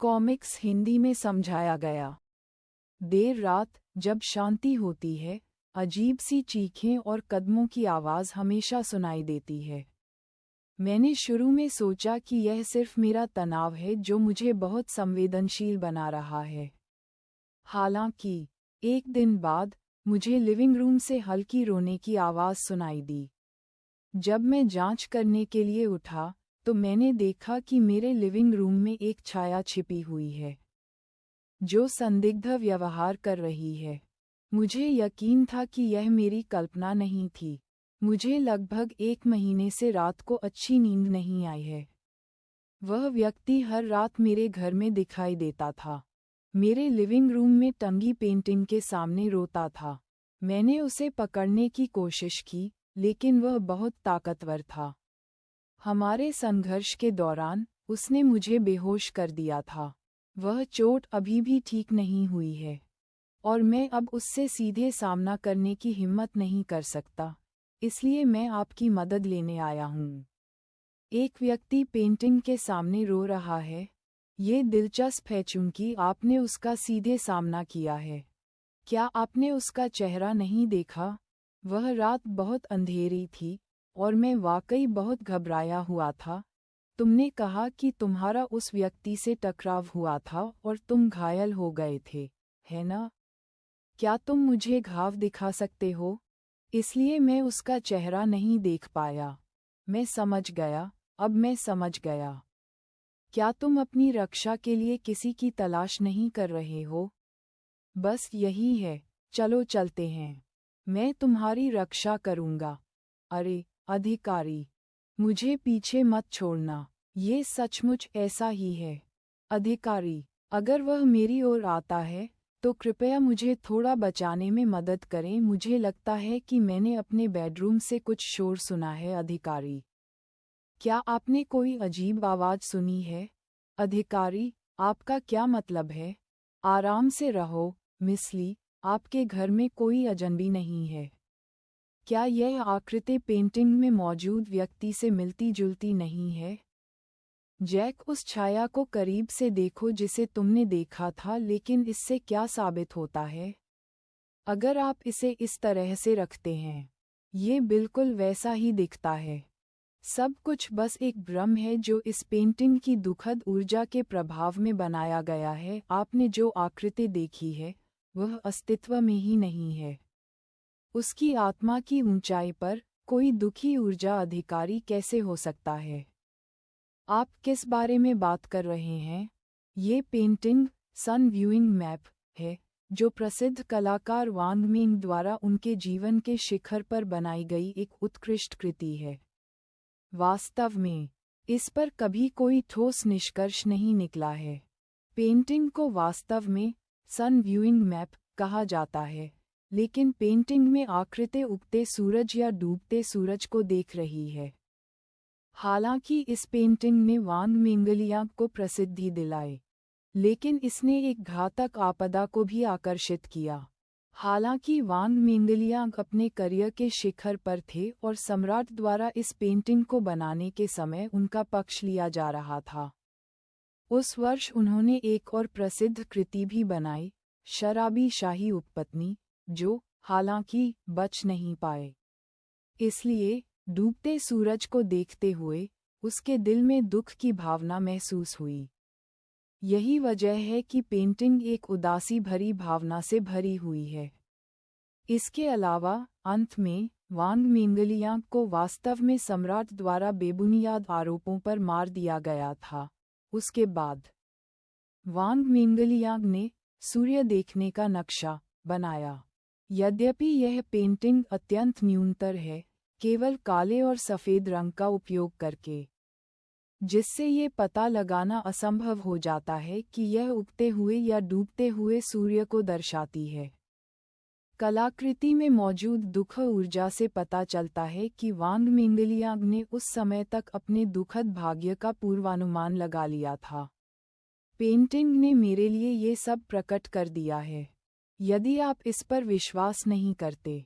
Comics Hindi में समझाया गया। देर रात जब शांति होती है, अजीब सी चीखें और कदमों की आवाज़ हमेशा सुनाई देती है। मैंने शुरू में सोचा कि यह सिर्फ मेरा तनाव है जो मुझे बहुत संवेदनशील बना रहा है। हालांकि एक दिन बाद मुझे लिविंग रूम से हल्की रोने की आवाज़ सुनाई दी। जब मैं जांच करने के लिए उठा तो मैंने देखा कि मेरे लिविंग रूम में एक छाया छिपी हुई है जो संदिग्ध व्यवहार कर रही है। मुझे यकीन था कि यह मेरी कल्पना नहीं थी। मुझे लगभग 1 महीने से रात को अच्छी नींद नहीं आई है। वह व्यक्ति हर रात मेरे घर में दिखाई देता था। मेरे लिविंग रूम में टंगी पेंटिंग के सामने रोता था। मैंने उसे पकड़ने की कोशिश की, लेकिन वह बहुत ताकतवर था। हमारे संघर्ष के दौरान उसने मुझे बेहोश कर दिया था। वह चोट अभी भी ठीक नहीं हुई है और मैं अब उससे सीधे सामना करने की हिम्मत नहीं कर सकता, इसलिए मैं आपकी मदद लेने आया हूँ। एक व्यक्ति पेंटिंग के सामने रो रहा है। ये दिलचस्प है क्योंकि आपने उसका सीधे सामना किया है। क्या आपने उसका चेहरा नहीं देखा? वह रात बहुत अंधेरी थी और मैं वाकई बहुत घबराया हुआ था। तुमने कहा कि तुम्हारा उस व्यक्ति से टकराव हुआ था और तुम घायल हो गए थे, है ना? क्या तुम मुझे घाव दिखा सकते हो? इसलिए मैं उसका चेहरा नहीं देख पाया। मैं समझ गया, अब मैं समझ गया। क्या तुम अपनी रक्षा के लिए किसी की तलाश नहीं कर रहे हो? बस यही है, चलो चलते हैं। मैं तुम्हारी रक्षा करूंगा। अरे, अधिकारी, मुझे पीछे मत छोड़ना। ये सचमुच ऐसा ही है। अधिकारी, अगर वह मेरी ओर आता है, तो कृपया मुझे थोड़ा बचाने में मदद करें। मुझे लगता है कि मैंने अपने बेडरूम से कुछ शोर सुना है। अधिकारी, क्या आपने कोई अजीब आवाज़ सुनी है? अधिकारी, आपका क्या मतलब है? आराम से रहो, मिस ली, आपके घर में कोई अजनबी नहीं है। क्या यह आकृति पेंटिंग में मौजूद व्यक्ति से मिलती जुलती नहीं है? जैक, उस छाया को करीब से देखो जिसे तुमने देखा था, लेकिन इससे क्या साबित होता है? अगर आप इसे इस तरह से रखते हैं, ये बिल्कुल वैसा ही दिखता है। सब कुछ बस एक भ्रम है जो इस पेंटिंग की दुखद ऊर्जा के प्रभाव में बनाया गया है। आपने जो आकृति देखी है, वह अस्तित्व में ही नहीं है। उसकी आत्मा की ऊंचाई पर कोई दुखी ऊर्जा। अधिकारी, कैसे हो सकता है? आप किस बारे में बात कर रहे हैं? ये पेंटिंग सन व्यूइंग मैप है, जो प्रसिद्ध कलाकार वांग मिंग द्वारा उनके जीवन के शिखर पर बनाई गई एक उत्कृष्ट कृति है। वास्तव में इस पर कभी कोई ठोस निष्कर्ष नहीं निकला है। पेंटिंग को वास्तव में सन व्यूइंग मैप कहा जाता है, लेकिन पेंटिंग में आकृति उगते सूरज या डूबते सूरज को देख रही है। हालांकि इस पेंटिंग ने वांग मिंगलियांग को प्रसिद्धि दिलाई, लेकिन इसने एक घातक आपदा को भी आकर्षित किया। हालांकि वांग मिंगलियांग अपने करियर के शिखर पर थे और सम्राट द्वारा इस पेंटिंग को बनाने के समय उनका पक्ष लिया जा रहा था। उस वर्ष उन्होंने एक और प्रसिद्ध कृति भी बनाई, शराबी शाही उपपत्नी, जो हालांकि बच नहीं पाए। इसलिए डूबते सूरज को देखते हुए उसके दिल में दुख की भावना महसूस हुई। यही वजह है कि पेंटिंग एक उदासी भरी भावना से भरी हुई है। इसके अलावा अंत में वांग मिंगलियांग को वास्तव में सम्राट द्वारा बेबुनियाद आरोपों पर मार दिया गया था। उसके बाद वांग मिंगलियांग ने सूर्य देखने का नक्शा बनाया। यद्यपि यह पेंटिंग अत्यंत न्यूनतर है, केवल काले और सफ़ेद रंग का उपयोग करके, जिससे ये पता लगाना असंभव हो जाता है कि यह उगते हुए या डूबते हुए सूर्य को दर्शाती है। कलाकृति में मौजूद दुख ऊर्जा से पता चलता है कि वांग मिंगलियांग ने उस समय तक अपने दुखद भाग्य का पूर्वानुमान लगा लिया था। पेंटिंग ने मेरे लिए ये सब प्रकट कर दिया है। यदि आप इस पर विश्वास नहीं करते,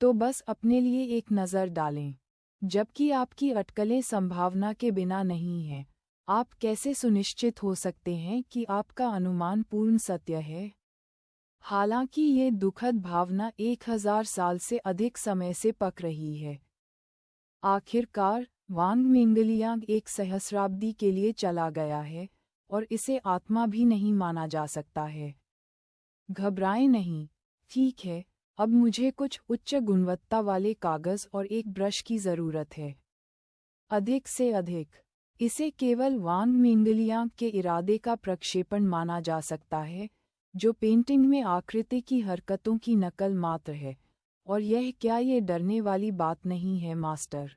तो बस अपने लिए एक नज़र डालें। जबकि आपकी अटकलें संभावना के बिना नहीं हैं, आप कैसे सुनिश्चित हो सकते हैं कि आपका अनुमान पूर्ण सत्य है? हालांकि ये दुखद भावना 1000 साल से अधिक समय से पक रही है। आखिरकार, वांग मिंगलियांग एक सहस्राब्दी के लिए चला गया है, और इसे आत्मा भी नहीं माना जा सकता है। घबराएं नहीं, ठीक है, अब मुझे कुछ उच्च गुणवत्ता वाले कागज और एक ब्रश की ज़रूरत है। अधिक से अधिक। इसे केवल वांग मिंगलियांग के इरादे का प्रक्षेपण माना जा सकता है, जो पेंटिंग में आकृति की हरकतों की नकल मात्र है। और ये डरने वाली बात नहीं है, मास्टर।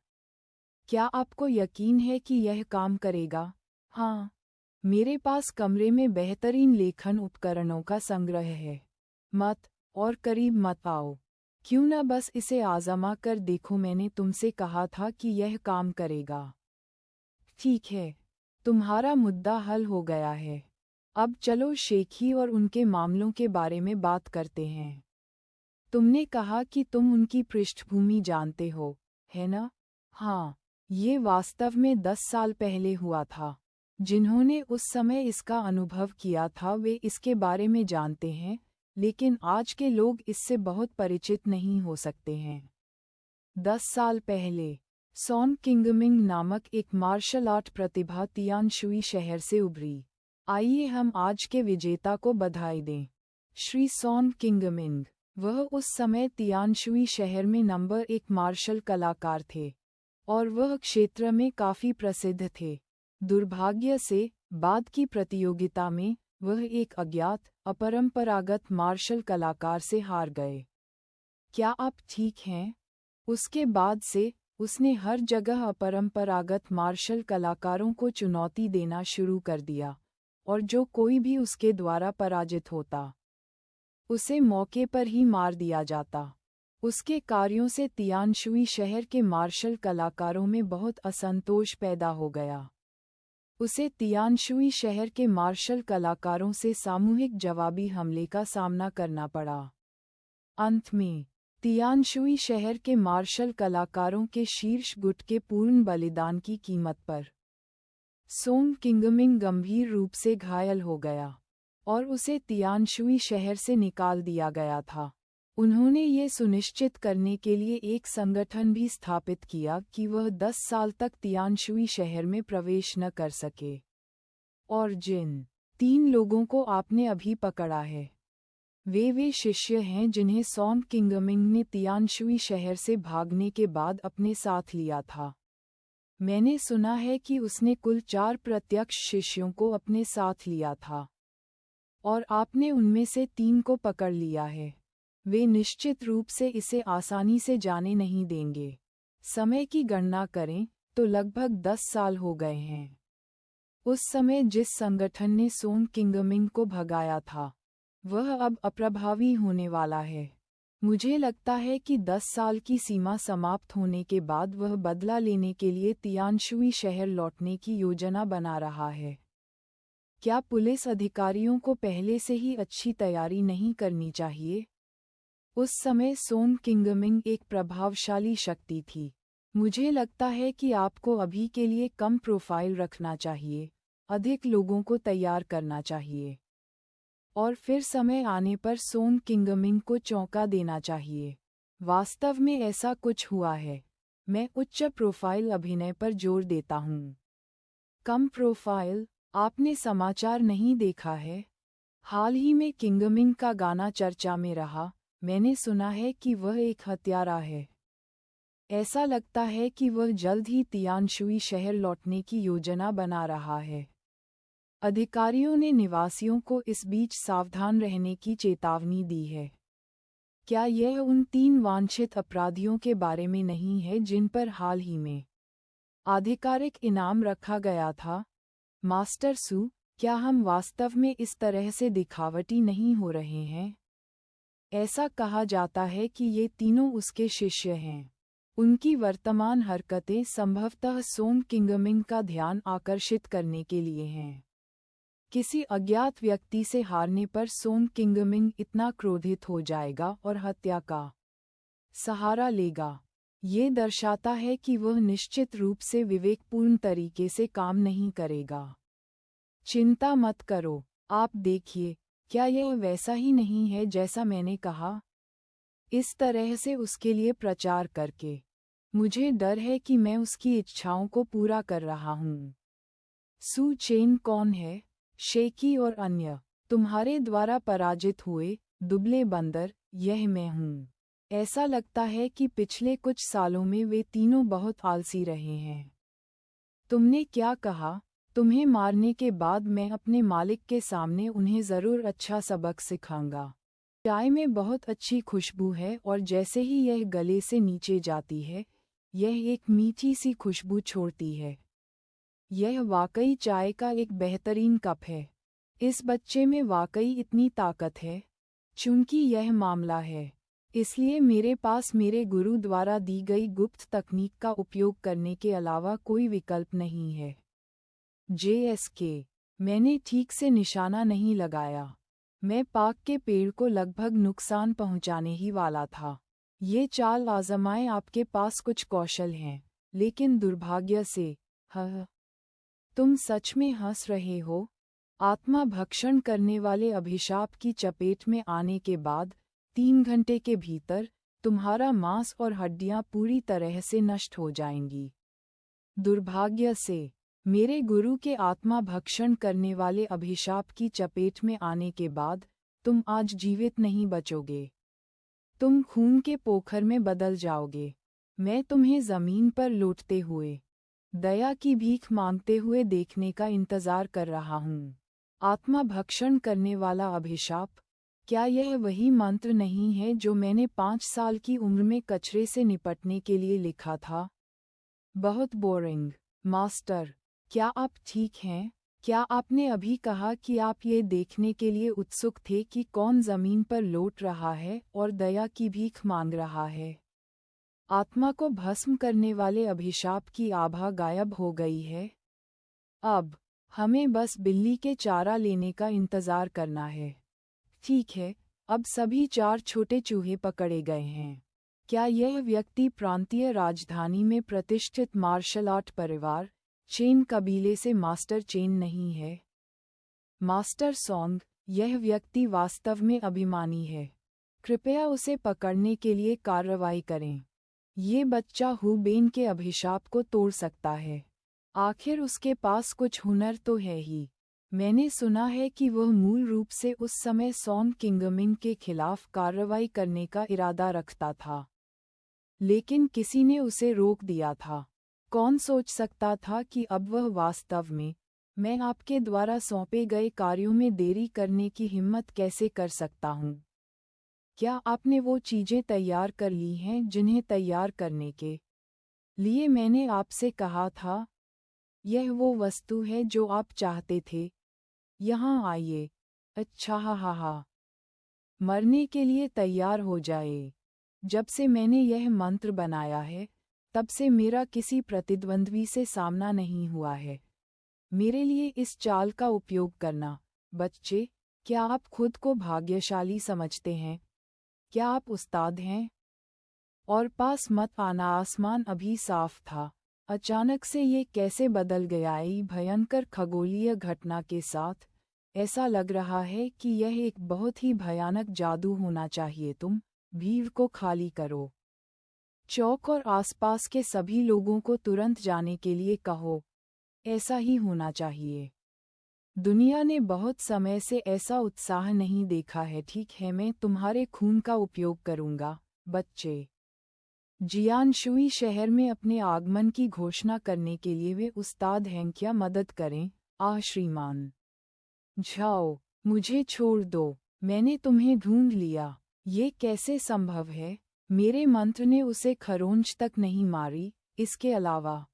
क्या आपको यकीन है कि यह काम करेगा? हाँ। मेरे पास कमरे में बेहतरीन लेखन उपकरणों का संग्रह है। मत और करीब मत आओ। क्यों न बस इसे आज़मा कर देखो। मैंने तुमसे कहा था कि यह काम करेगा। ठीक है, तुम्हारा मुद्दा हल हो गया है। अब चलो शेखी और उनके मामलों के बारे में बात करते हैं। तुमने कहा कि तुम उनकी पृष्ठभूमि जानते हो, है ना? हाँ, ये वास्तव में 10 साल पहले हुआ था। जिन्होंने उस समय इसका अनुभव किया था वे इसके बारे में जानते हैं, लेकिन आज के लोग इससे बहुत परिचित नहीं हो सकते हैं। 10 साल पहले, सॉन किंगमिंग नामक एक मार्शल आर्ट प्रतिभा तियानशुई शहर से उभरी। आइए हम आज के विजेता को बधाई दें, श्री सॉन किंगमिंग। वह उस समय तियानशुई शहर में नंबर 1 मार्शल कलाकार थे, और वह क्षेत्र में काफी प्रसिद्ध थे। दुर्भाग्य से, बाद की प्रतियोगिता में, वह एक अज्ञात, अपरंपरागत मार्शल कलाकार से हार गए। क्या आप ठीक हैं? उसके बाद से, उसने हर जगह अपरंपरागत मार्शल कलाकारों को चुनौती देना शुरू कर दिया, और जो कोई भी उसके द्वारा पराजित होता, उसे मौके पर ही मार दिया जाता। उसके कार्यों से तियानशुई शहर के मार्शल कलाकारों में बहुत असंतोष पैदा हो गया। उसे तियानशुई शहर के मार्शल कलाकारों से सामूहिक जवाबी हमले का सामना करना पड़ा। अंत में, तियानशुई शहर के मार्शल कलाकारों के शीर्ष गुट के पूर्ण बलिदान की कीमत पर, सोन किंगमिंग गंभीर रूप से घायल हो गया, और उसे तियानशुई शहर से निकाल दिया गया था। उन्होंने ये सुनिश्चित करने के लिए एक संगठन भी स्थापित किया कि वह 10 साल तक तियानशुई शहर में प्रवेश न कर सके। और जिन 3 लोगों को आपने अभी पकड़ा है, वे शिष्य हैं जिन्हें सॉन किंगमिंग ने तियानशुई शहर से भागने के बाद अपने साथ लिया था। मैंने सुना है कि उसने कुल 4 प्रत्यक्ष शिष्यों को अपने साथ लिया था, और आपने उनमें से 3 को पकड़ लिया है। वे निश्चित रूप से इसे आसानी से जाने नहीं देंगे। समय की गणना करें तो लगभग 10 साल हो गए हैं। उस समय जिस संगठन ने सोन किंगमिंग को भगाया था, वह अब अप्रभावी होने वाला है। मुझे लगता है कि 10 साल की सीमा समाप्त होने के बाद वह बदला लेने के लिए तियानशुई शहर लौटने की योजना बना रहा है। क्या पुलिस अधिकारियों को पहले से ही अच्छी तैयारी नहीं करनी चाहिए? उस समय सोन किंगमिंग एक प्रभावशाली शक्ति थी। मुझे लगता है कि आपको अभी के लिए कम प्रोफाइल रखना चाहिए, अधिक लोगों को तैयार करना चाहिए, और फिर समय आने पर सोन किंगमिंग को चौंका देना चाहिए। वास्तव में ऐसा कुछ हुआ है। मैं उच्च प्रोफाइल अभिनय पर जोर देता हूँ। कम प्रोफाइल, आपने समाचार नहीं देखा है? हाल ही में किंगमिंग का गाना चर्चा में रहा। मैंने सुना है कि वह एक हत्यारा है। ऐसा लगता है कि वह जल्द ही तियानशुई शहर लौटने की योजना बना रहा है। अधिकारियों ने निवासियों को इस बीच सावधान रहने की चेतावनी दी है। क्या यह उन 3 वांछित अपराधियों के बारे में नहीं है जिन पर हाल ही में आधिकारिक इनाम रखा गया था? मास्टर सू, क्या हम वास्तव में इस तरह से दिखावटी नहीं हो रहे हैं? ऐसा कहा जाता है कि ये तीनों उसके शिष्य हैं। उनकी वर्तमान हरकतें संभवतः सोन किंगमिंग का ध्यान आकर्षित करने के लिए हैं। किसी अज्ञात व्यक्ति से हारने पर सोन किंगमिंग इतना क्रोधित हो जाएगा और हत्या का सहारा लेगा। ये दर्शाता है कि वह निश्चित रूप से विवेकपूर्ण तरीके से काम नहीं करेगा। चिंता मत करो, आप देखिए, क्या यह वैसा ही नहीं है जैसा मैंने कहा? इस तरह से उसके लिए प्रचार करके मुझे डर है कि मैं उसकी इच्छाओं को पूरा कर रहा हूँ। सू चेन कौन है? शेकी और अन्य तुम्हारे द्वारा पराजित हुए दुबले बंदर, यह मैं हूँ। ऐसा लगता है कि पिछले कुछ सालों में वे तीनों बहुत आलसी रहे हैं। तुमने क्या कहा? तुम्हें मारने के बाद मैं अपने मालिक के सामने उन्हें ज़रूर अच्छा सबक सिखाऊंगा। चाय में बहुत अच्छी खुशबू है और जैसे ही यह गले से नीचे जाती है, यह एक मीठी सी खुशबू छोड़ती है। यह वाकई चाय का एक बेहतरीन कप है। इस बच्चे में वाकई इतनी ताकत है। चूंकि यह मामला है, इसलिए मेरे पास मेरे गुरु द्वारा दी गई गुप्त तकनीक का उपयोग करने के अलावा कोई विकल्प नहीं है। JSK, मैंने ठीक से निशाना नहीं लगाया। मैं पाक के पेड़ को लगभग नुकसान पहुंचाने ही वाला था। ये चाल आजमाएं, आपके पास कुछ कौशल हैं, लेकिन दुर्भाग्य से, तुम सच में हंस रहे हो? आत्मा भक्षण करने वाले अभिशाप की चपेट में आने के बाद 3 घंटे के भीतर तुम्हारा मांस और हड्डियां पूरी तरह से नष्ट हो जाएंगी। दुर्भाग्य से, मेरे गुरु के आत्मा भक्षण करने वाले अभिशाप की चपेट में आने के बाद तुम आज जीवित नहीं बचोगे। तुम खून के पोखर में बदल जाओगे। मैं तुम्हें जमीन पर लौटते हुए, दया की भीख मांगते हुए देखने का इंतजार कर रहा हूँ। आत्मा भक्षण करने वाला अभिशाप, क्या यह वही मंत्र नहीं है जो मैंने 5 साल की उम्र में कचरे से निपटने के लिए लिखा था? बहुत बोरिंग। मास्टर, क्या आप ठीक हैं? क्या आपने अभी कहा कि आप ये देखने के लिए उत्सुक थे कि कौन जमीन पर लौट रहा है और दया की भीख मांग रहा है? आत्मा को भस्म करने वाले अभिशाप की आभा गायब हो गई है। अब हमें बस बिल्ली के चारा लेने का इंतजार करना है। ठीक है, अब सभी 4 छोटे चूहे पकड़े गए हैं। क्या यह व्यक्ति प्रांतीय राजधानी में प्रतिष्ठित मार्शल आर्ट परिवार चेन कबीले से मास्टर चेन नहीं है? मास्टर सॉन्ग, यह व्यक्ति वास्तव में अभिमानी है। कृपया उसे पकड़ने के लिए कार्रवाई करें। ये बच्चा हुबेन के अभिशाप को तोड़ सकता है। आखिर उसके पास कुछ हुनर तो है ही। मैंने सुना है कि वह मूल रूप से उस समय सॉन किंगमिंग के खिलाफ कार्रवाई करने का इरादा रखता था, लेकिन किसी ने उसे रोक दिया था। कौन सोच सकता था कि अब वह वास्तव में, मैं आपके द्वारा सौंपे गए कार्यों में देरी करने की हिम्मत कैसे कर सकता हूँ? क्या आपने वो चीज़ें तैयार कर ली हैं जिन्हें तैयार करने के लिए मैंने आपसे कहा था? यह वो वस्तु है जो आप चाहते थे। यहाँ आइए। अच्छा, हा। मरने के लिए तैयार हो जाए। जब से मैंने यह मंत्र बनाया है, तब से मेरा किसी प्रतिद्वंद्वी से सामना नहीं हुआ है। मेरे लिए इस चाल का उपयोग करना, बच्चे, क्या आप खुद को भाग्यशाली समझते हैं? क्या आप उस्ताद हैं? और पास मत आना। आसमान अभी साफ था। अचानक से ये कैसे बदल गया? भयंकर खगोलीय घटना के साथ ऐसा लग रहा है कि यह एक बहुत ही भयानक जादू होना चाहिए। तुम भीड़ को खाली करो। चौक और आसपास के सभी लोगों को तुरंत जाने के लिए कहो। ऐसा ही होना चाहिए। दुनिया ने बहुत समय से ऐसा उत्साह नहीं देखा है। ठीक है, मैं तुम्हारे खून का उपयोग करूंगा, बच्चे। जियानशुई शहर में अपने आगमन की घोषणा करने के लिए वे उस्ताद हैं। क्या मदद करें? आह श्रीमान, जाओ, मुझे छोड़ दो। मैंने तुम्हें ढूंढ लिया। ये कैसे संभव है? मेरे मंत्र ने उसे खरोंच तक नहीं मारी। इसके अलावा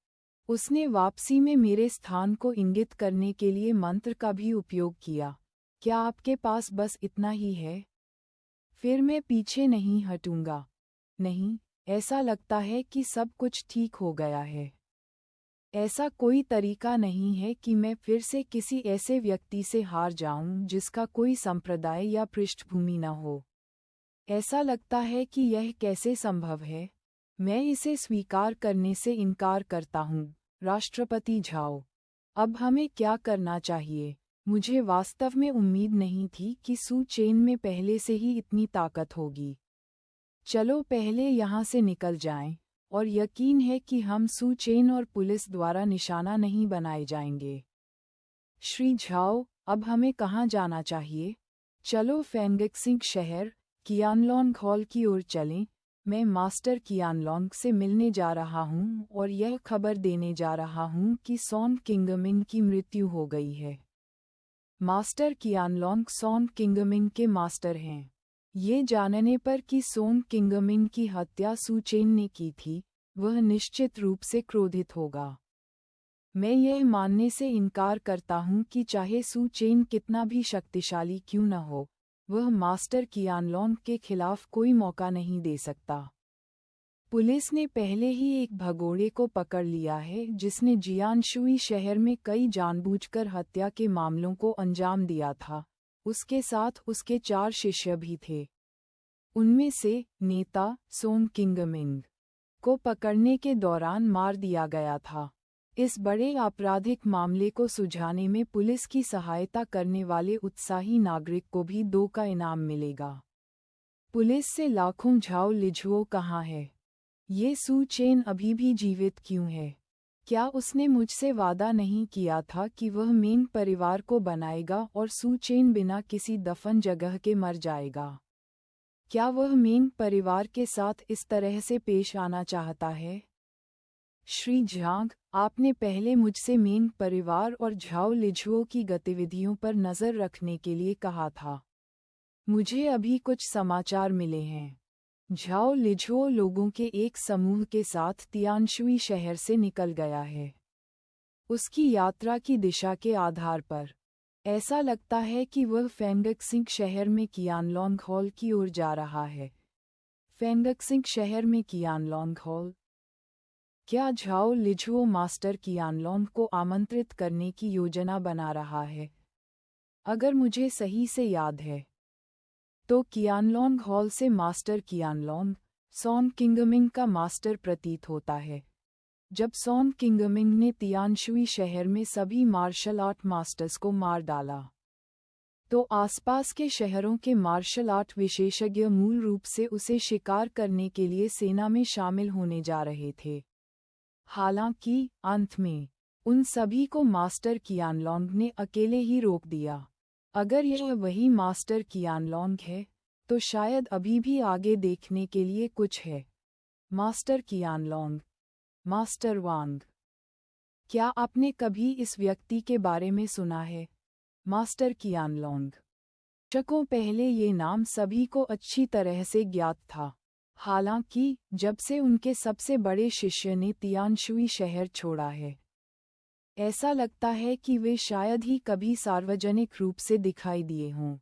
उसने वापसी में मेरे स्थान को इंगित करने के लिए मंत्र का भी उपयोग किया। क्या आपके पास बस इतना ही है? फिर मैं पीछे नहीं हटूंगा। नहीं, ऐसा लगता है कि सब कुछ ठीक हो गया है। ऐसा कोई तरीका नहीं है कि मैं फिर से किसी ऐसे व्यक्ति से हार जाऊं जिसका कोई संप्रदाय या पृष्ठभूमि न हो। ऐसा लगता है कि यह कैसे संभव है? मैं इसे स्वीकार करने से इनकार करता हूँ, राष्ट्रपति झाओ। अब हमें क्या करना चाहिए? मुझे वास्तव में उम्मीद नहीं थी कि सू चेन में पहले से ही इतनी ताकत होगी। चलो पहले यहाँ से निकल जाएं, और यकीन है कि हम सू चेन और पुलिस द्वारा निशाना नहीं बनाए जाएंगे। श्री झाओ, अब हमें कहाँ जाना चाहिए? चलो फेंगक्सिंग शहर, कियानलोंग हॉल की ओर चलें। मैं मास्टर कियानलोंग से मिलने जा रहा हूँ और यह खबर देने जा रहा हूँ कि सॉन किंगमिंग की मृत्यु हो गई है। मास्टर कियानलोंग सॉन किंगमिंग के मास्टर हैं। ये जानने पर कि सोन किंगमिंग की हत्या सू चेन ने की थी, वह निश्चित रूप से क्रोधित होगा। मैं यह मानने से इनकार करता हूँ कि चाहे सू चेन कितना भी शक्तिशाली क्यों न हो, वह मास्टर कियानलोंग के खिलाफ कोई मौका नहीं दे सकता। पुलिस ने पहले ही एक भगोड़े को पकड़ लिया है जिसने जियानशुई शहर में कई जानबूझकर हत्या के मामलों को अंजाम दिया था। उसके साथ उसके 4 शिष्य भी थे। उनमें से नेता सोन किंगमिंग को पकड़ने के दौरान मार दिया गया था। इस बड़े आपराधिक मामले को सुलझाने में पुलिस की सहायता करने वाले उत्साही नागरिक को भी 2 का इनाम मिलेगा। पुलिस से लाखों झाओ लिझुओ कहाँ है? ये सू चेन अभी भी जीवित क्यों है? क्या उसने मुझसे वादा नहीं किया था कि वह मेन परिवार को बनाएगा और सू चेन बिना किसी दफन जगह के मर जाएगा? क्या वह मेन परिवार के साथ इस तरह से पेश आना चाहता है? श्री झांग, आपने पहले मुझसे मेन परिवार और झाओ लिझुओ की गतिविधियों पर नज़र रखने के लिए कहा था। मुझे अभी कुछ समाचार मिले हैं। झाओ लिझुओ लोगों के एक समूह के साथ तियानशुई शहर से निकल गया है। उसकी यात्रा की दिशा के आधार पर ऐसा लगता है कि वह फेंगक्सिंग शहर में कियानलोंग हॉल की ओर जा रहा है। फेंगक्सिंग शहर में कियानलोंग हॉल? क्या झाओ लिझुओ मास्टर कियानलोंग को आमंत्रित करने की योजना बना रहा है? अगर मुझे सही से याद है तो कियानलोंग हॉल से मास्टर कियानलोंग सॉन किंगमिंग का मास्टर प्रतीत होता है। जब सॉन किंगमिंग ने तियानशुई शहर में सभी मार्शल आर्ट मास्टर्स को मार डाला, तो आसपास के शहरों के मार्शल आर्ट विशेषज्ञ मूल रूप से उसे शिकार करने के लिए सेना में शामिल होने जा रहे थे। हालांकि अंत में उन सभी को मास्टर कियानलोंग ने अकेले ही रोक दिया। अगर यह वही मास्टर कियानलोंग है, तो शायद अभी भी आगे देखने के लिए कुछ है। मास्टर कियानलोंग, मास्टर वांग, क्या आपने कभी इस व्यक्ति के बारे में सुना है? मास्टर कियानलोंग, दशकों पहले ये नाम सभी को अच्छी तरह से ज्ञात था। हालांकि जब से उनके सबसे बड़े शिष्य ने तियानशुई शहर छोड़ा है, ऐसा लगता है कि वे शायद ही कभी सार्वजनिक रूप से दिखाई दिए हों।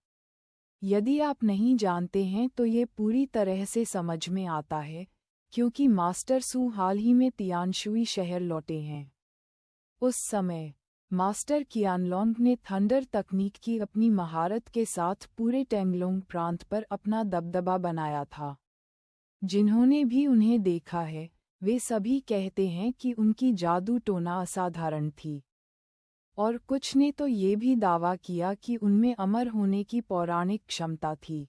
यदि आप नहीं जानते हैं तो ये पूरी तरह से समझ में आता है, क्योंकि मास्टर सू हाल ही में तियानशुई शहर लौटे हैं। उस समय मास्टर कियानलोंग ने थंडर तकनीक की अपनी महारत के साथ पूरे टेंगलोंग प्रांत पर अपना दबदबा बनाया था। जिन्होंने भी उन्हें देखा है, वे सभी कहते हैं कि उनकी जादू टोना असाधारण थी। और कुछ ने तो ये भी दावा किया कि उनमें अमर होने की पौराणिक क्षमता थी।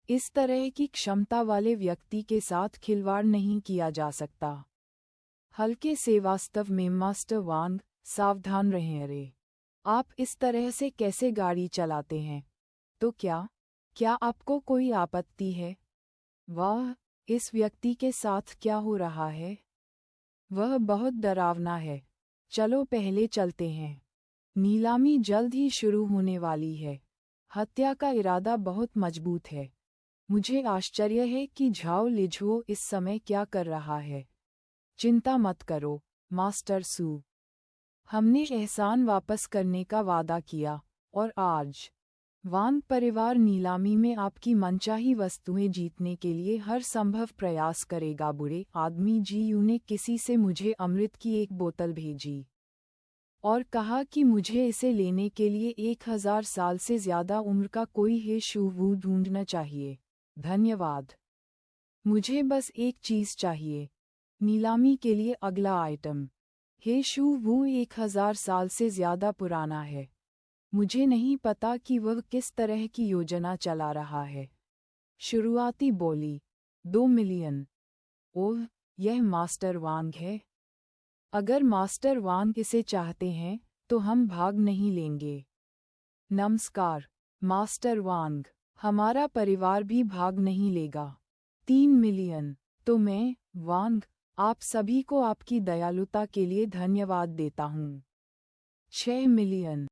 इस तरह की क्षमता वाले व्यक्ति के साथ खिलवाड़ नहीं किया जा सकता। हल्के से वास्तव में मास्टर वांग, सावधान रहें। अरे, आप इस तरह से कैसे गाड़ी चलाते हैं? तो क्या आपको कोई आपत्ति है? वाह, इस व्यक्ति के साथ क्या हो रहा है? वह बहुत डरावना है। चलो पहले चलते हैं। नीलामी जल्द ही शुरू होने वाली है। हत्या का इरादा बहुत मजबूत है। मुझे आश्चर्य है कि झाओ लिझुओ इस समय क्या कर रहा है। चिंता मत करो, मास्टर सू। हमने एहसान वापस करने का वादा किया, और आज वांग परिवार नीलामी में आपकी मनचाही वस्तुएं जीतने के लिए हर संभव प्रयास करेगा। बुरे आदमी जीयू ने किसी से मुझे अमृत की एक बोतल भेजी और कहा कि मुझे इसे लेने के लिए 1000 साल से ज्यादा उम्र का कोई हे शूवू ढूंढना चाहिए। धन्यवाद। मुझे बस एक चीज़ चाहिए। नीलामी के लिए अगला आइटम। हे शू वो 1000 साल से ज़्यादा पुराना है। मुझे नहीं पता कि वह किस तरह की योजना चला रहा है। शुरुआती बोली 2 मिलियन। ओह, यह मास्टर वांग है। अगर मास्टर वांग इसे चाहते हैं तो हम भाग नहीं लेंगे। नमस्कार मास्टर वांग, हमारा परिवार भी भाग नहीं लेगा। 3 मिलियन। तो मैं, वांग, आप सभी को आपकी दयालुता के लिए धन्यवाद देता हूँ। 6 मिलियन।